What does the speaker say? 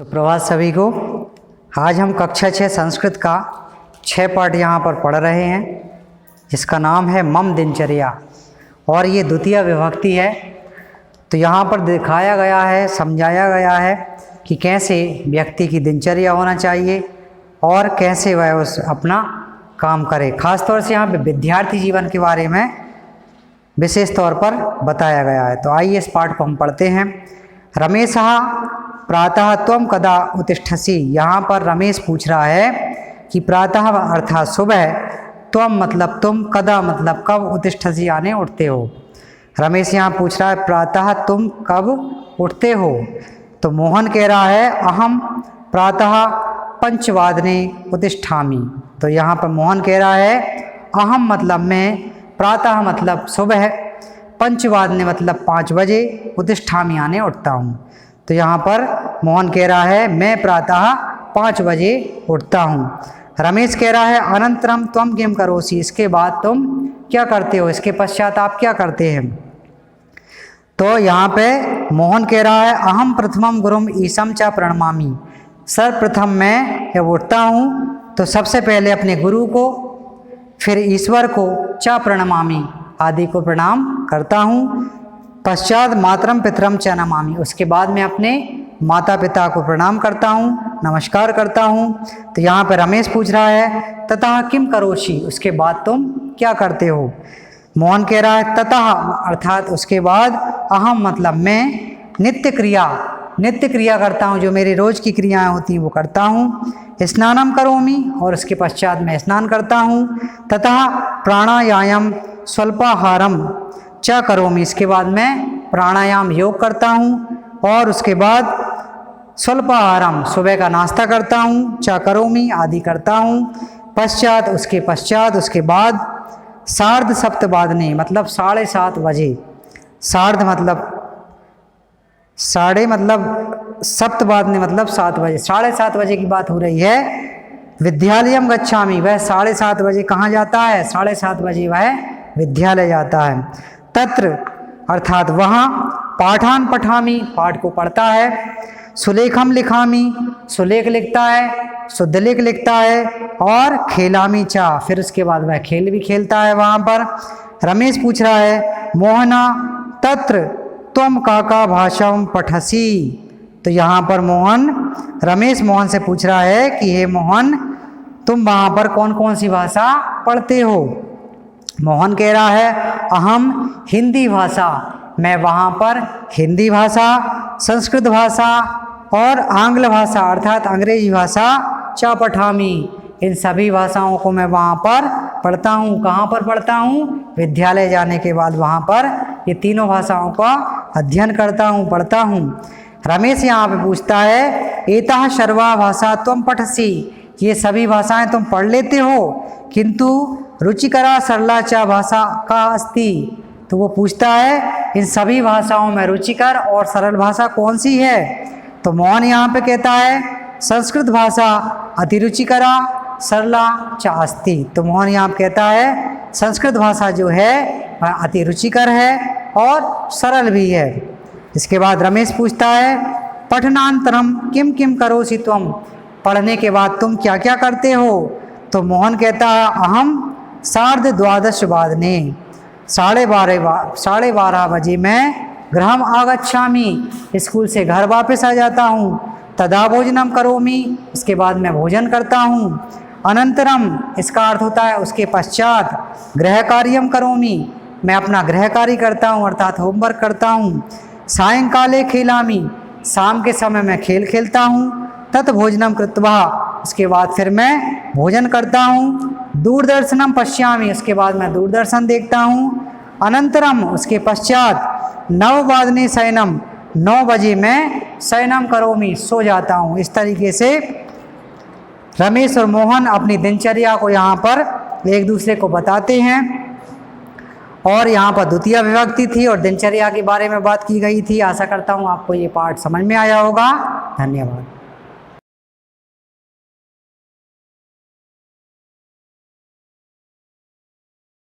सुप्रभात सभी को। आज हम कक्षा 6 संस्कृत का 6 पाठ यहाँ पर पढ़ रहे हैं, जिसका नाम है मम दिनचर्या और ये द्वितीय विभक्ति है। तो यहाँ पर दिखाया गया है, समझाया गया है कि कैसे व्यक्ति की दिनचर्या होना चाहिए और कैसे वह उस अपना काम करे। खास तौर से यहाँ पे विद्यार्थी जीवन के बारे में विशेष तौर पर बताया गया है। तो आइए इस पाठ को हम पढ़ते हैं। रमेशः प्रातः त्वं कदा उत्तिष्ठसि। यहाँ पर रमेश पूछ रहा है कि प्रातः अर्थात सुबह, त्वं मतलब तुम, कदा मतलब कब, उत्तिष्ठसि यानी उठते हो। रमेश यहाँ पूछ रहा है प्रातः तुम कब उठते हो। तो मोहन कह रहा है अहम प्रातः पंचवादने उत्तिष्ठामि। तो यहाँ पर मोहन कह रहा है अहम मतलब मैं, प्रातः मतलब सुबह, पंचवादने मतलब 5 बजे, उत्तिष्ठामि यानी उठता हूँ। तो यहाँ पर मोहन कह रहा है मैं प्रातः 5 बजे उठता हूँ। रमेश कह रहा है अनंतरम त्वं किम करोसि। इसके बाद तुम क्या करते हो, इसके पश्चात आप क्या करते हैं। तो यहाँ पे मोहन कह रहा है अहम प्रथमम गुरुम ईशम च प्रणमामि। सर्वप्रथम मैं जब उठता हूँ तो सबसे पहले अपने गुरु को, फिर ईश्वर को, च प्रणमामि आदि को प्रणाम करता हूँ। पश्चात मातरम पितरम च नमामि। उसके बाद मैं अपने माता पिता को प्रणाम करता हूँ, नमस्कार करता हूँ। तो यहाँ पर रमेश पूछ रहा है ततः किम करोषि। उसके बाद तुम क्या करते हो। मोहन कह रहा है ततः अर्थात उसके बाद, अहम मतलब मैं, नित्य क्रिया करता हूँ, जो मेरी रोज की क्रियाएं होती हैं वो करता हूँ। स्नानम करोमि और उसके पश्चात मैं स्नान करता हूँ। ततः प्राणायाम स्वल्पाहारम च करोमि। इसके बाद मैं प्राणायाम योग करता हूँ और उसके बाद स्वल्पाहारम सुबह का नाश्ता करता हूँ, च करोमि आदि करता हूँ। पश्चात उसके बाद सार्ध सप्तवादने मतलब 7:30 बजे, सार्ध मतलब साढ़े मतलब सप्तवादने मतलब 7 बजे, 7:30 बजे की बात हो रही है। विद्यालयम गच्छामि, वह 7:30 बजे कहाँ जाता है, 7:30 बजे वह विद्यालय जाता है। तत्र अर्थात वहाँ, पाठान पठामि पाठ को पढ़ता है, सुलेखम लिखामि सुलेख लिखता है, शुद्धलेख लिखता है और खेलामि चा फिर उसके बाद वह खेल भी खेलता है वहाँ पर। रमेश पूछ रहा है मोहना तत्र त्वं काका भाषां पठसि। तो यहाँ पर रमेश मोहन से पूछ रहा है कि हे मोहन, तुम वहाँ पर कौन कौन सी भाषा पढ़ते हो। मोहन कह रहा है अहम हिंदी भाषा, मैं वहाँ पर हिंदी भाषा, संस्कृत भाषा और आंग्ल भाषा अर्थात अंग्रेजी भाषा च पठामि, इन सभी भाषाओं को मैं वहाँ पर पढ़ता हूँ। कहाँ पर पढ़ता हूँ, विद्यालय जाने के बाद वहाँ पर ये तीनों भाषाओं का अध्ययन करता हूँ, पढ़ता हूँ। रमेश यहाँ पे पूछता है एताः सर्वा भाषा त्वं पठसि। ये सभी भाषाएं तुम पढ़ लेते हो, किंतु रुचिकरा सरला च भाषा का अस्ति। तो वो पूछता है इन सभी भाषाओं में रुचिकर और सरल भाषा कौन सी है। तो मोहन यहाँ पे कहता है संस्कृत भाषा अति रुचिकरा सरला च अस्ति। तो मोहन यहाँ पे कहता है संस्कृत भाषा जो है वह अति रुचिकर है और सरल भी है। इसके बाद रमेश पूछता है पठनांतरम किम किम करोसि त्वं। पढ़ने के बाद तुम क्या क्या करते हो। तो मोहन कहता है अहम सार्ध द्वादश वादने 12:30 बजे मैं गृहम आगच्छामि, स्कूल से घर वापस आ जाता हूँ। तदा भोजनम करोमि, इसके बाद मैं भोजन करता हूँ। अनंतरम इसका अर्थ होता है उसके पश्चात, गृह कार्यम करोमि, मैं अपना गृह कार्य करता हूँ अर्थात होमवर्क करता हूँ। सायंकाले खेलामि, शाम के समय मैं खेल खेलता हूँ। तत् भोजनम कृत्वा, उसके बाद फिर मैं भोजन करता हूँ। दूरदर्शनम पश्यामि, उसके बाद मैं दूरदर्शन देखता हूँ। अनंतरम उसके पश्चात 9:00 शयनम, 9 बजे मैं शयनम करोमि, सो जाता हूँ। इस तरीके से रमेश और मोहन अपनी दिनचर्या को यहाँ पर एक दूसरे को बताते हैं। और यहाँ पर द्वितीय विभक्ति थी और दिनचर्या के बारे में बात की गई थी। आशा करता हूँ आपको ये पाठ समझ में आया होगा। धन्यवाद।